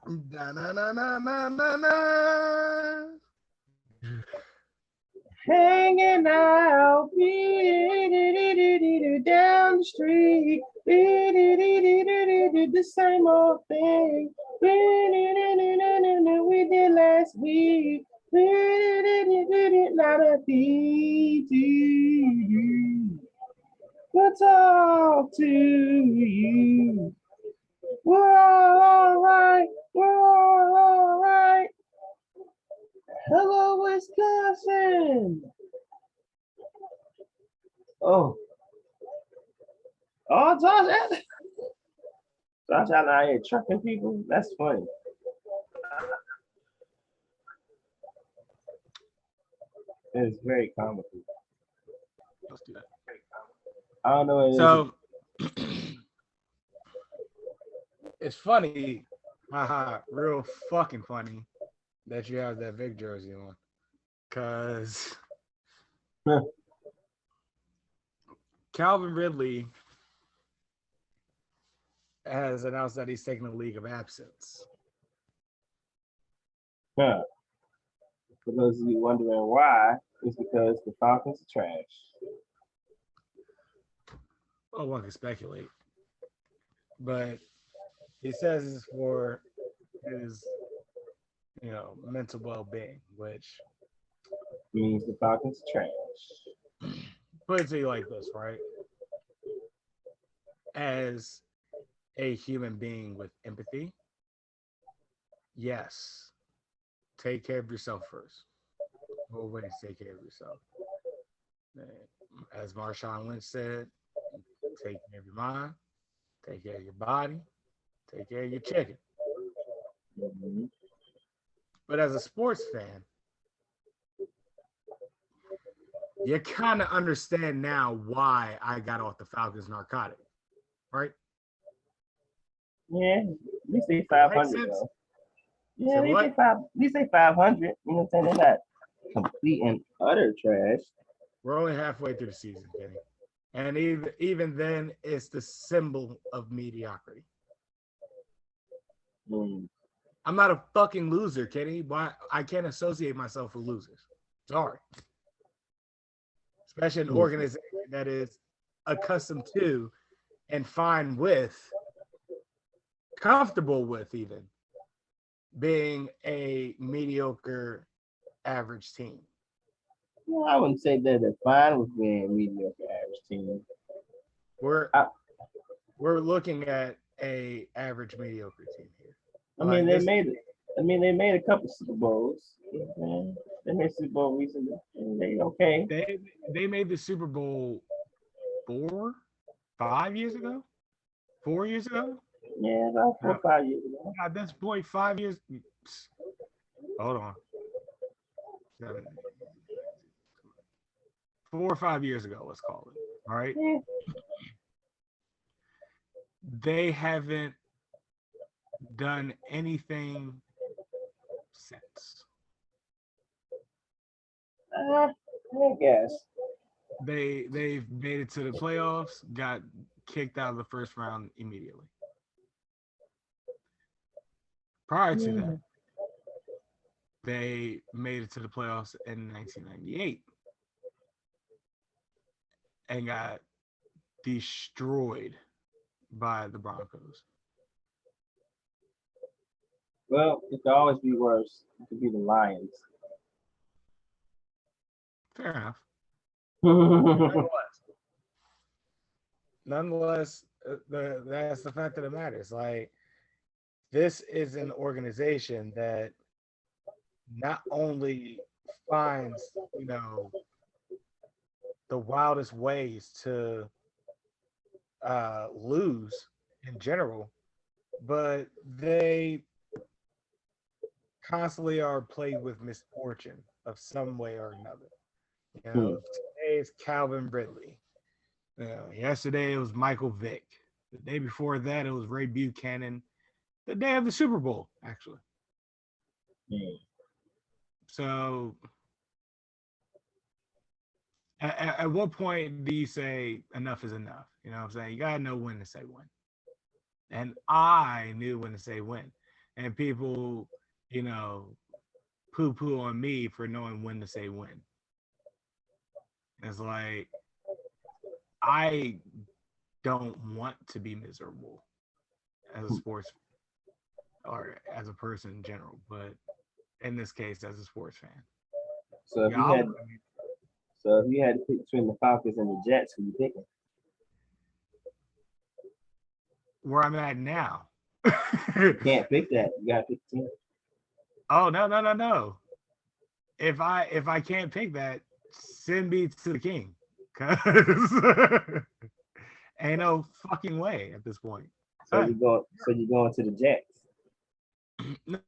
Da-na-na-na-na-na-na. Hanging out down the street. The same old thing we did last week. Not a beat to you. We'll talk to you. We're all right. We're all right. Hello, Wisconsin. Oh, oh, Josh Allen out here trucking people. That's funny. It's very comical. Let's do that. I don't know what it is. So it's funny, haha, real fucking funny that you have that Vic jersey on, because Calvin Ridley has announced that he's taking a league of absence. Huh. For those of you wondering why, it's because the Falcons are trash. Oh, one can speculate, but he says it's for his, mental well-being, which Means the Falcons are trash. put it to you like this, right? As a human being with empathy, yes, take care of yourself first. Always take care of yourself. As Marshawn Lynch said, take care of your mind, take care of your body, take care of your chicken. Mm-hmm. But as a sports fan, you kind of understand now why I got off the Falcons narcotic, right? Yeah, at least they 500 though. Yeah, at least they 500. You know what I'm saying? They're not complete and utter trash. We're only halfway through the season, Kenny. And even then, it's the symbol of mediocrity. I'm not a fucking loser, Kenny. Why I can't associate myself with losers. Sorry. Especially an organization that is accustomed to and fine with, comfortable with even, being a mediocre average team. Well, I wouldn't say that they're fine with being a mediocre average team. We're looking at a average mediocre team here. I mean, they made it. I mean, they made a couple Super Bowls. They made Super Bowl recently. They okay. They made the Super Bowl 5 years ago, 4 years ago. Yeah, about 4 or 5 years ago. At this point, 5 years. Hold on. 4 or 5 years ago, let's call it. All right. Yeah. They haven't done anything since. I guess. They've made it to the playoffs, got kicked out of the first round immediately. Prior to that, they made it to the playoffs in 1998 and got destroyed by the Broncos. Well, it could always be worse. It could be the Lions. Fair enough. Nonetheless, that's the fact of the matter. It's like, this is an organization that not only finds, the wildest ways to lose in general, but they constantly are plagued with misfortune of some way or another. Today is Calvin Ridley. Yesterday it was Michael Vick. The day before that it was Ray Buchanan. The day of the Super Bowl, actually. So, at what point do you say enough is enough? You know what I'm saying? You gotta know when to say when. And I knew when to say when. and people, you know, poo-poo on me for knowing when to say when. It's like I don't want to be miserable as a sports or as a person in general, but in this case, as a sports fan. So if you had to pick between the Falcons and the Jets, who you picking? Where I'm at now. You can't pick that. You gotta pick the team. Oh no. If I can't pick that, send me to the king. Cause ain't no fucking way at this point. So you're going to the Jets. No.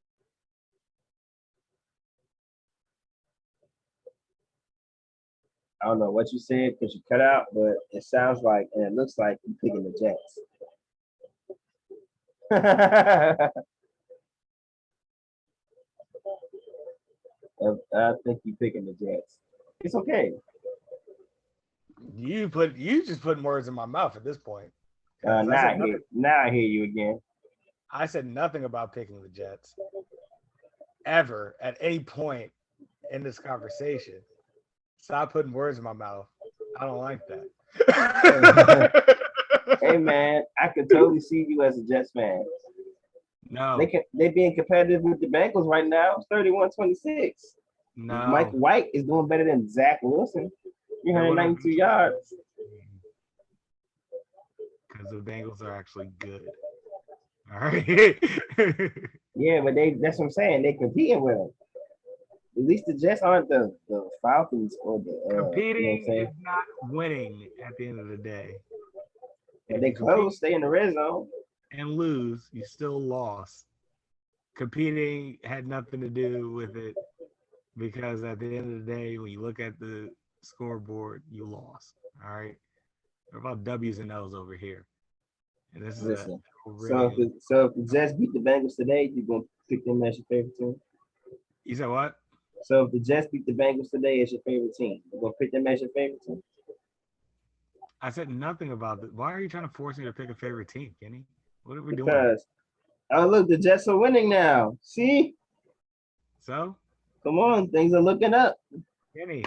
I don't know what you said because you cut out, but it sounds like and it looks like you're picking the Jets. I think you're picking the Jets. It's okay. You just putting words in my mouth at this point. Now I hear you again. I said nothing about picking the Jets ever at any point in this conversation. Stop putting words in my mouth. I don't like that. Hey man, I could totally see you as a Jets fan. No. They being competitive with the Bengals right now. It's 31-26. No. Mike White is doing better than Zach Wilson. 392 yards. Because the Bengals are actually good. All right. Yeah, but that's what I'm saying. They competing with them. At least the Jets aren't the Falcons or the competing is not winning at the end of the day. If they close, stay in the red zone. And lose, you still lost. Competing had nothing to do with it because at the end of the day, when you look at the scoreboard, you lost. All right. What about W's and L's over here? And this is so if the Jets beat the Bengals today, you're gonna pick them as your favorite team? You said what? So if the Jets beat the Bengals today as your favorite team, you're gonna pick them as your favorite team? I said nothing about it. Why are you trying to force me to pick a favorite team, Kenny? What are we doing? Because look, the Jets are winning now. See? So? Come on, things are looking up. Kenny,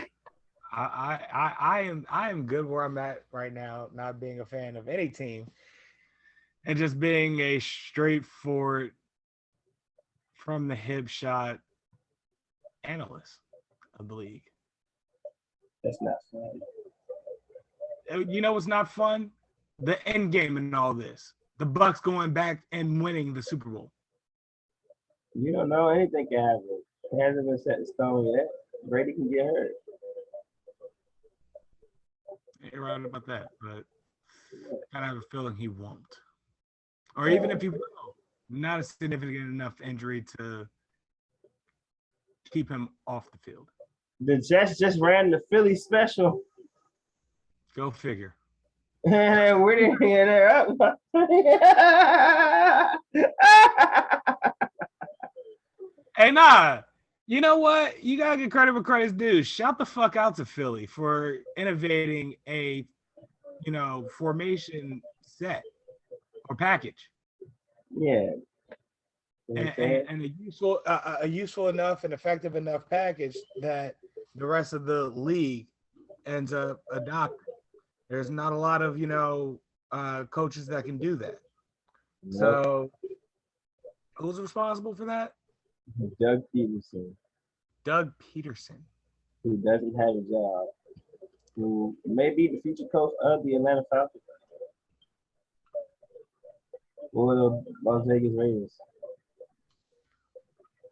I am good where I'm at right now, not being a fan of any team, and just being a straightforward, from the hip shot analyst of the league. That's not fun. You know what's not fun? The end game in all this. The Bucks going back and winning the Super Bowl. You don't know, anything can happen. It hasn't been set in stone yet. Brady can get hurt. You're right about that, but I kind of have a feeling he won't. Or even if he will, not a significant enough injury to keep him off the field. The Jets just ran the Philly special. Go figure. And we're they're up. Hey, nah. You know what? You gotta give credit where credit's due. Shout the fuck out to Philly for innovating a, formation set or package. Yeah. And a useful enough and effective enough package that the rest of the league ends up adopting. There's not a lot of coaches that can do that. Nope. So who's responsible for that? Doug Peterson. Who doesn't have a job. Who may be the future coach of the Atlanta Falcons. Or the Las Vegas Raiders.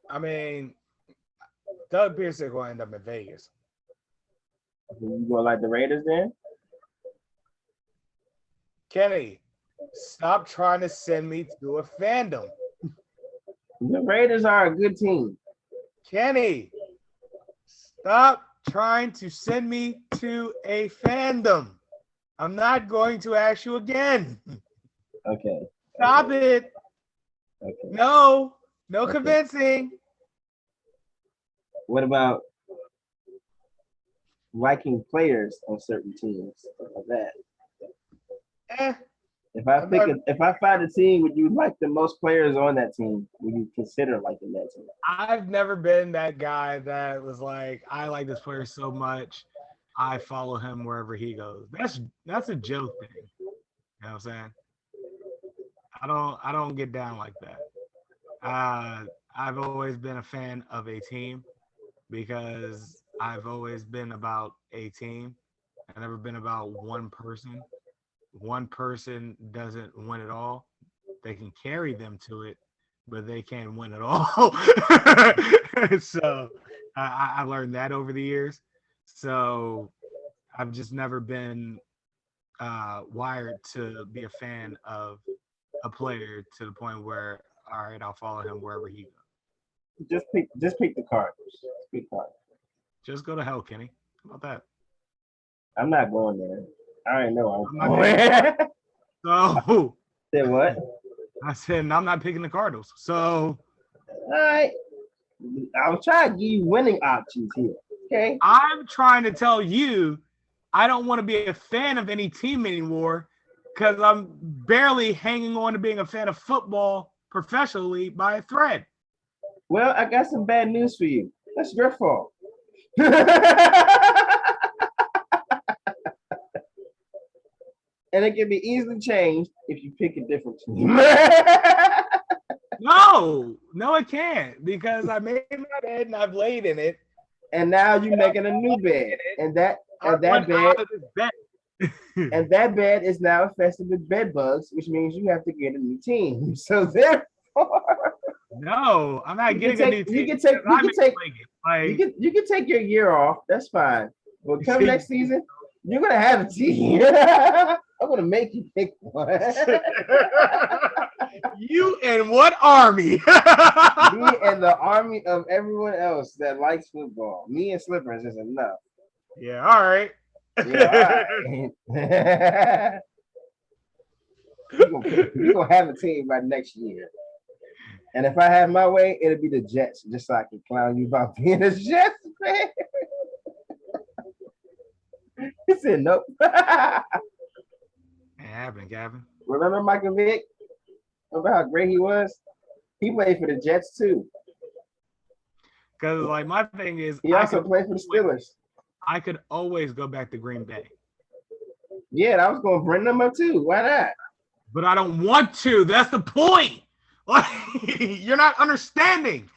I mean, Doug Peterson going to end up in Vegas. You going like the Raiders then? Kenny, stop trying to send me to a fandom. The Raiders are a good team. Kenny, stop trying to send me to a fandom. I'm not going to ask you again. Okay. Stop it. Okay. No convincing. What about liking players on certain teams? Like that. If I find a team, would you like the most players on that team? Would you consider liking that team? I've never been that guy that was like, I like this player so much, I follow him wherever he goes. That's a Joe thing. You know what I'm saying? I don't get down like that. I've always been a fan of a team because I've always been about a team. I've never been about one person. One person doesn't win it all. They can carry them to it, but they can't win it all. So I learned that over the years. So I've just never been wired to be a fan of a player to the point where, all right, I'll follow him wherever he goes. Just pick the Cardinals. Pick Cardinals. Just go to hell, Kenny. How about that? I'm not going there. I already know I'm going. So Say what? I said I'm not picking the Cardinals. So all right. I was trying to give you winning options here. Okay. I'm trying to tell you I don't want to be a fan of any team anymore because I'm barely hanging on to being a fan of football professionally by a thread. Well, I got some bad news for you. That's your fault. And it can be easily changed if you pick a different team. No, it can't because I made my bed and I've laid in it. And now you're making a new bed. And that bed is now infested with bed bugs, which means you have to get a new team. So therefore, no, I'm not getting a new team. You can take your year off. That's fine. But come next season, you're gonna have a team. I'm gonna make you pick one. You and what army? Me and the army of everyone else that likes football. Me and Slippers is enough. Yeah, all right. Yeah, all right. You're gonna have a team by next year. And if I have my way, it'll be the Jets, just so I can clown you about being a Jets fan. He said nope. It happened, Calvin. Remember Michael Vick? Remember how great he was? He played for the Jets too. Because like my thing is, he also played for the Steelers. I could always go back to Green Bay. Yeah, I was going to bring them up too. Why not? But I don't want to. That's the point. Like, you're not understanding.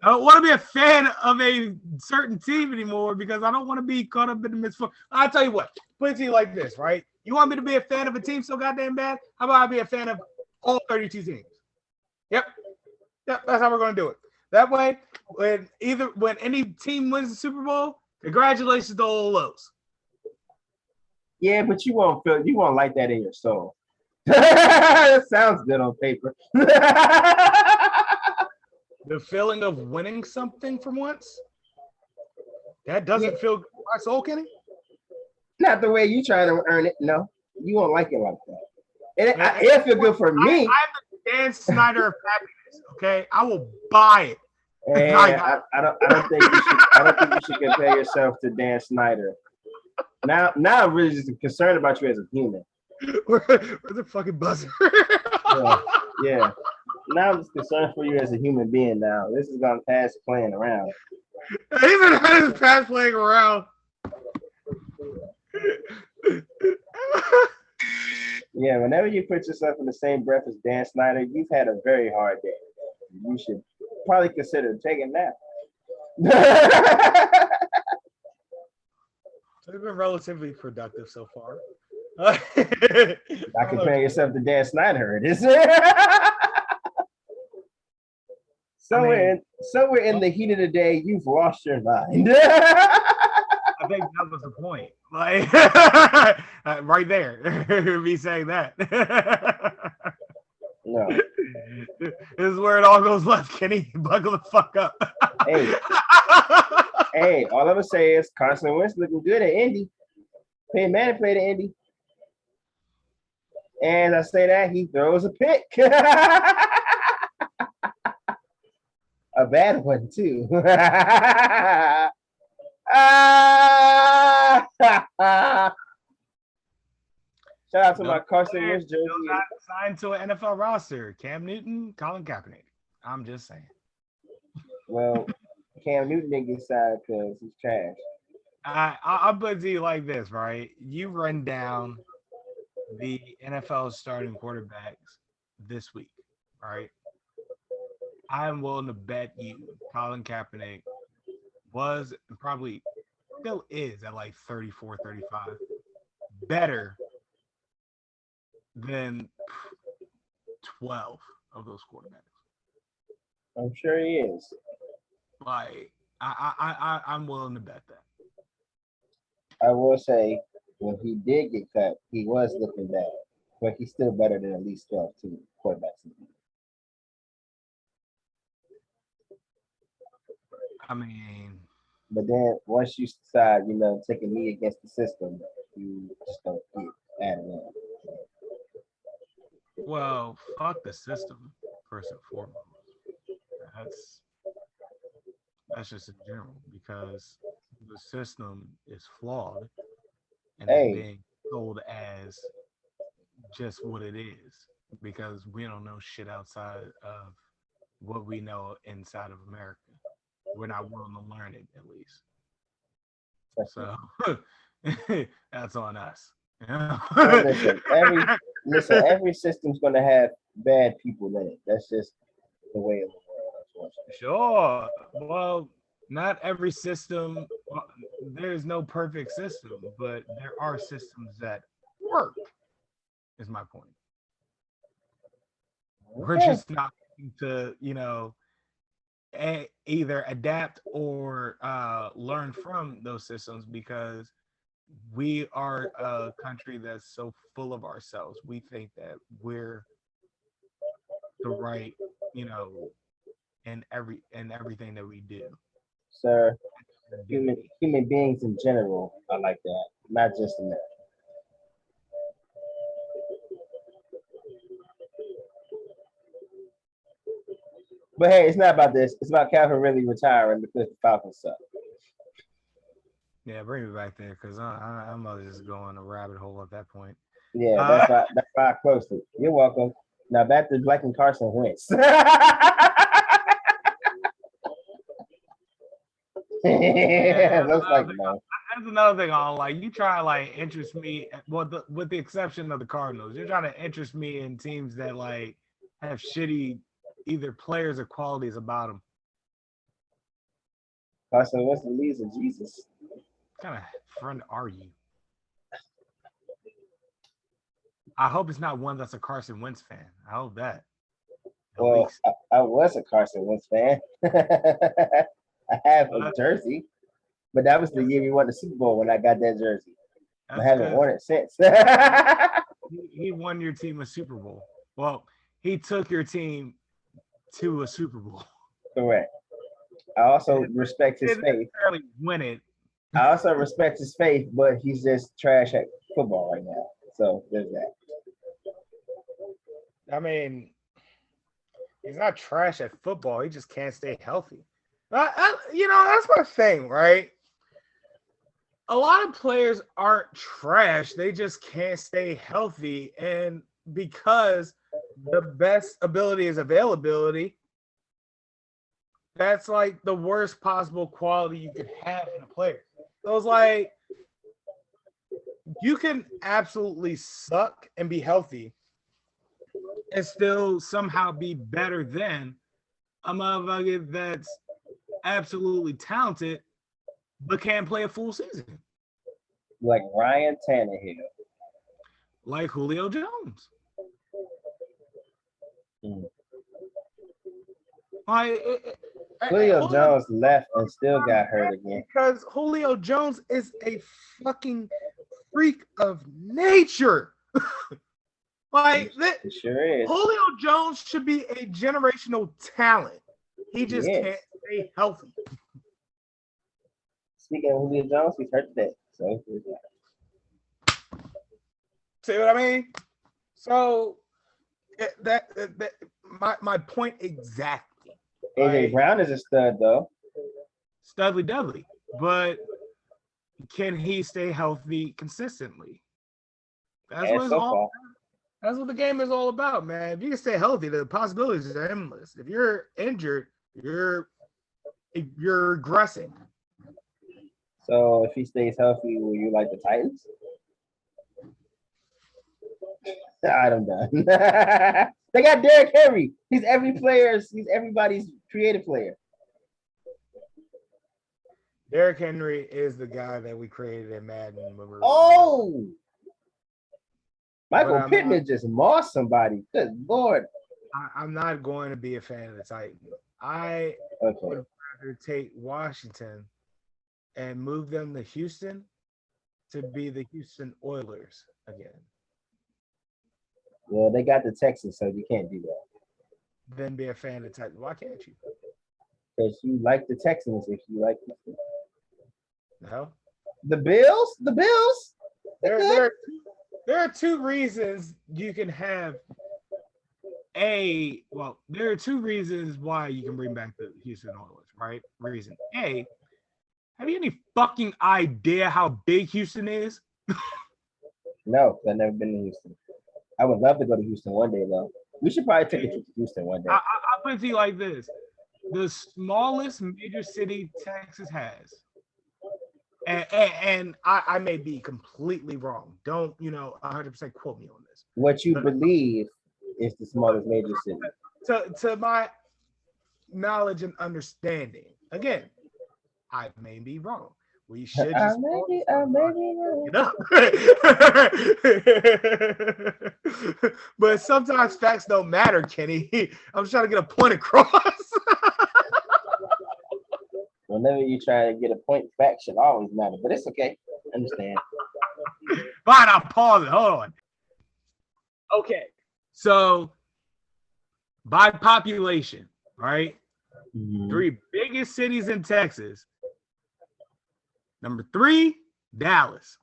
I don't want to be a fan of a certain team anymore because I don't want to be caught up in the misfortune. I'll tell you what, put it to you like this, right? You want me to be a fan of a team so goddamn bad? How about I be a fan of all 32 teams? Yep, that's how we're going to do it. That way, when any team wins the Super Bowl, congratulations to all those. Yeah, but you won't like that in your soul. That sounds good on paper. The feeling of winning something for once? That doesn't feel good for my soul, Kenny? Not the way you trying to earn it. No, you won't like it like that. It'll feel good for me. I'm the Dan Snyder of happiness, okay? I will buy it. And I don't think you should compare yourself to Dan Snyder. Now I'm really just concerned about you as a human. Where's the fucking buzzer? Yeah. Now I'm just concerned for you as a human being now. This is gonna pass playing around. Even past playing around. Yeah, whenever you put yourself in the same breath as Dan Snyder, you've had a very hard day. You should probably consider taking that. So it's been relatively productive so far. Not comparing yourself to Dan Snyder, it is. Somewhere in the heat of the day, you've lost your mind. I think that was the point. Like right there, me saying that. No. This is where it all goes left, Kenny. Buckle the fuck up. Hey, all I'm gonna say is Carson Wentz looking good at Indy. Peyton Manning played at Indy. And I say that he throws a pick. A bad one too. Shout out to No my Carson player Wentz jersey. still not signed to an NFL roster. Cam Newton, Colin Kaepernick. I'm just saying. Well, Cam Newton didn't get signed because he's trash. I'll put it to you like this, right? You run down the NFL starting quarterbacks this week, right? I'm willing to bet you Colin Kaepernick was and probably still is at like 34, 35 better than 12 of those quarterbacks. I'm sure he is. Like I'm willing to bet that. I will say, when he did get cut, he was looking bad, but he's still better than at least 12 team quarterbacks. I mean, but then once you decide, take a knee against the system, you just don't get added on. well, fuck the system first and foremost. That's just in general because the system is flawed and is being sold as just what it is because we don't know shit outside of what we know inside of America. We're not willing to learn it, at least. So that's on us. Every system's gonna have bad people in it. That's just the way of the world. Sure. Well, not every system. There's no perfect system, but there are systems that work. Is my point. Okay. We're just not to, either adapt or learn from those systems because we are a country that's so full of ourselves. We think that we're the right, in everything that we do. Sir, human beings in general are like that, not just America. But hey, it's not about this. It's about Calvin Ridley retiring because the Falcons suck. Yeah, bring me back there because I'm just going a rabbit hole at that point. Yeah, that's why I closed it. You're welcome. Now back to Black and Carson Wentz. Looks like no. That's another thing on like you try to like interest me. Well, with the exception of the Cardinals, you're trying to interest me in teams that like have shitty either players or qualities about them. Carson Wentz leads of Jesus. What kind of friend are you? I hope it's not one that's a Carson Wentz fan. I hope that. Well, I was a Carson Wentz fan. I have a jersey, but that was the year we won the Super Bowl when I got that jersey. I haven't worn it since. He won your team a Super Bowl. Well, he took your team to a Super Bowl. Correct. I also respect his faith. Win it. I also respect his faith, but he's just trash at football right now. So there's that. I mean, he's not trash at football. He just can't stay healthy. That's my thing, right? A lot of players aren't trash. They just can't stay healthy. And because the best ability is availability, that's like the worst possible quality you could have in a player. So it's like you can absolutely suck and be healthy and still somehow be better than a motherfucker that's absolutely talented but can't play a full season. Like Ryan Tannehill. Like Julio Jones. Julio Jones left and still got hurt again. Because Julio Jones is a fucking freak of nature. It sure is. Julio Jones should be a generational talent. He just can't stay healthy. Speaking of Julio Jones, he's hurt today. So see what I mean? So my point exactly. AJ Brown is a stud though. Studley Dudley, but can he stay healthy consistently? That's And what it's so all. far. That's what the game is all about, man. If you can stay healthy, the possibilities are endless. If you're injured, you're regressing. So if he stays healthy, will you like the Titans? I'm done. They got Derrick Henry. He's everybody's creative player. Derrick Henry is the guy that we created in Madden. Oh, Michael Pittman just mossed somebody. Good Lord. I'm not going to be a fan of the Titans. I would rather take Washington and move them to Houston to be the Houston Oilers again. Well, they got the Texans, so you can't do that. Then be a fan of the Titans. Why can't you? Because you like the Texans if you like them. No. The Bills? The Bills? There are two reasons you can have there are two reasons why you can bring back the Houston Oilers, right? Reason A, have you any fucking idea how big Houston is? No, I've never been to Houston. I would love to go to Houston one day, though. We should probably take a trip to Houston one day. I'll put it to you like this. The smallest major city Texas has, and I may be completely wrong. Don't, 100% quote me on this. What you believe is the smallest major city. To my knowledge and understanding. Again, I may be wrong. We should just but sometimes facts don't matter, Kenny. I'm just trying to get a point across. Whenever you try to get a point, facts should always matter, but it's okay. Understand. Fine, I'll pause it. Hold on. Okay. So by population, right? Mm-hmm. 3 biggest cities in Texas. Number 3, Dallas.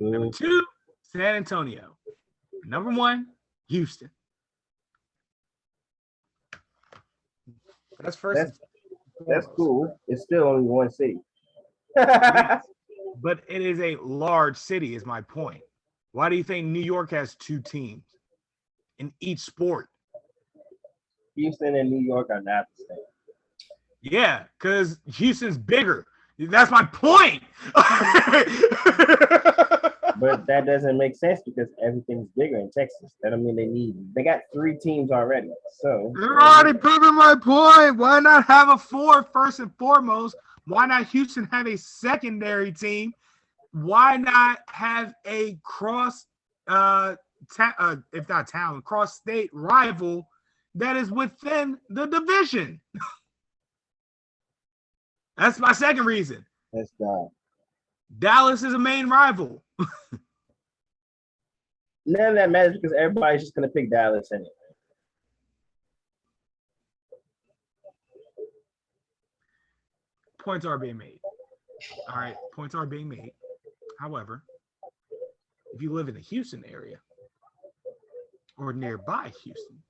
Mm-hmm. Number 2, San Antonio. Number 1, Houston. That's first. That's cool. It's still only one city. Yes, but it is a large city, is my point. Why do you think New York has 2 teams in each sport? Houston and New York are not the same. Yeah, because Houston's bigger. That's my point. But that doesn't make sense because everything's bigger in Texas. That don't mean they got 3 teams already. So you're already proving my point. Why not have a 4 first and foremost? Why not Houston have a secondary team? Why not have a cross if not town, cross state rival that is within the division? That's my second reason. That's dumb. Dallas is a main rival. None of that matters because everybody's just going to pick Dallas anyway. Points are being made. All right, points are being made. However, if you live in the Houston area or nearby Houston,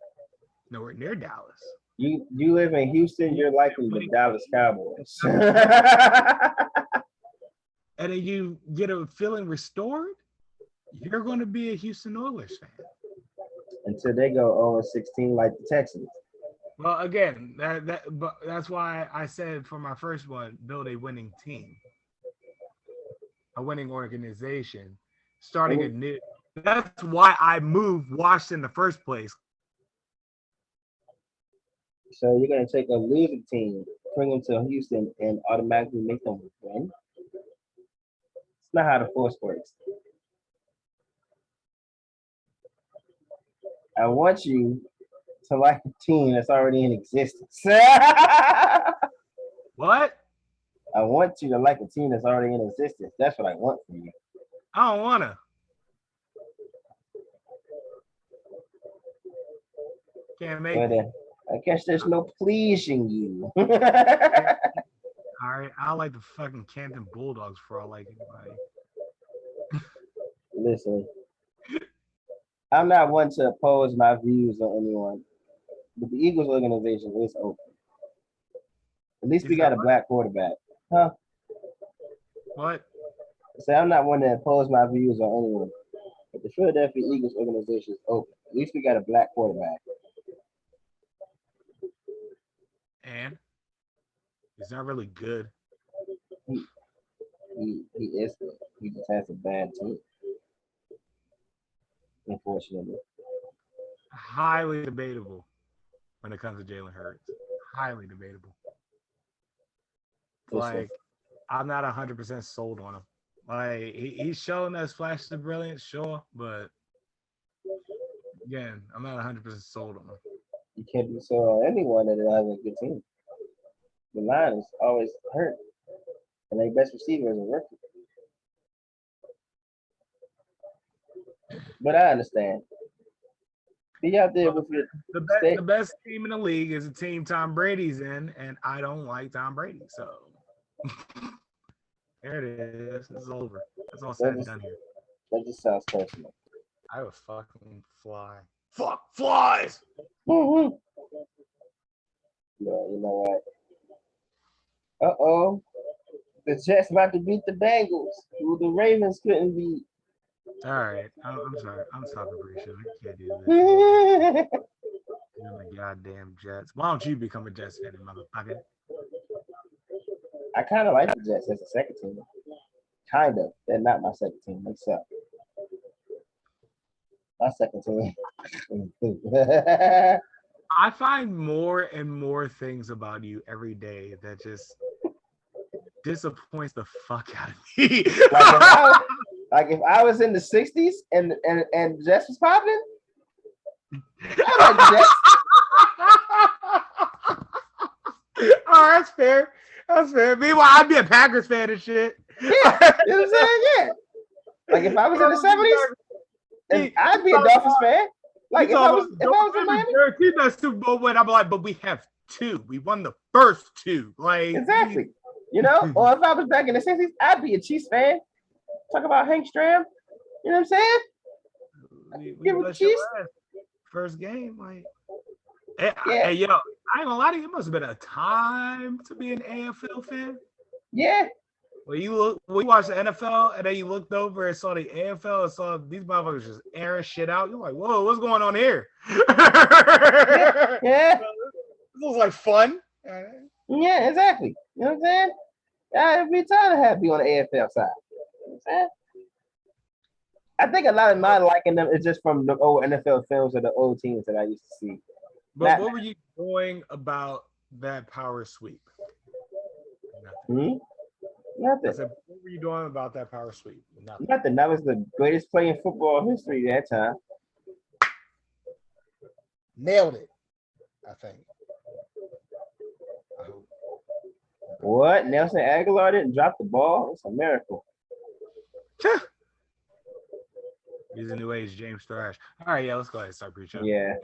nowhere near Dallas. You live in Houston, you're likely the Dallas Cowboys. And then you get a feeling restored, you're going to be a Houston Oilers fan. Until they go 0-16 like the Texans. Well, again, that's why I said for my first one, build a winning team. A winning organization. Starting a new. That's why I moved Washington in the first place. So you're going to take a losing team, bring them to Houston, and automatically make them win? It's not how the force works. I want you to like a team that's already in existence. What? I want you to like a team that's already in existence. That's what I want from you. I don't want to. Can't make it. I guess there's no pleasing you. All right, I like the fucking Canton Bulldogs for all like anybody. Listen, I'm not one to oppose my views on anyone, but the Eagles organization is open. At least we got a black quarterback. Huh? What? So I'm not one to oppose my views on anyone. But the Philadelphia Eagles organization is open. At least we got a black quarterback. And he's not really good. He is good. He just has a bad team. Unfortunately. Highly debatable when it comes to Jalen Hurts. Highly debatable. Like, I'm not 100% sold on him. Like, he's showing us flashes of brilliance, sure, but again, I'm not 100% sold on him. You can't be sold on anyone that has a good team. The line is always hurt, and their best receiver is a rookie. But I understand. Be out there with your the best team in the league is a team Tom Brady's in, and I don't like Tom Brady. So there it is. It's over. That's all said and done here. That just sounds personal. I would fucking fly. Fuck flies. Mm-hmm. Yeah, you know what? Uh-oh. The Jets about to beat the Bengals, who the Ravens couldn't beat. All right. I'm sorry. I'm talking pretty sure. I can't do this. You're the goddamn Jets. Why don't you become a Jets fan, motherfucker? I kind of like the Jets as a second team. Kind of. They're not my second team. They suck. My second team. I find more and more things about you every day that just disappoints the fuck out of me. If I was in the 60s and Jets was popping, I like the Jets. Oh, that's fair. That's fair. Meanwhile, I'd be a Packers fan and shit. Yeah, you know what I'm saying? Yeah. Like if I was in the 70s, I'd be a Dolphins fan. Like if I was in Miami, that Super Bowl win, I'm like, but we have two. We won the first two. Like exactly. You know, or if I was back in the 60s, I'd be a Chiefs fan. Talk about Hank Stram. You know what I'm saying? Give him the Chiefs. First game, like, hey, yo, I ain't gonna lie to you, it must have been a time to be an AFL fan. Yeah. When you watched the NFL and then you looked over and saw the AFL and saw these motherfuckers just airing shit out, you're like, whoa, what's going on here? Yeah. This was like fun. Yeah, exactly. You know what I'm saying? It'd be time to be on the AFL side. You know what I'm saying? I think a lot of my liking them is just from the old NFL films of the old teams that I used to see. But what were you doing about that power sweep? Nothing. I said, what were you doing about that power sweep? Nothing. That was the greatest play in football history that time. Nailed it, I think. I hope. What? Nelson Aguilar didn't drop the ball? It's a miracle. He's a new age James Thrash. All right, yeah, let's go ahead and start preaching. Yeah.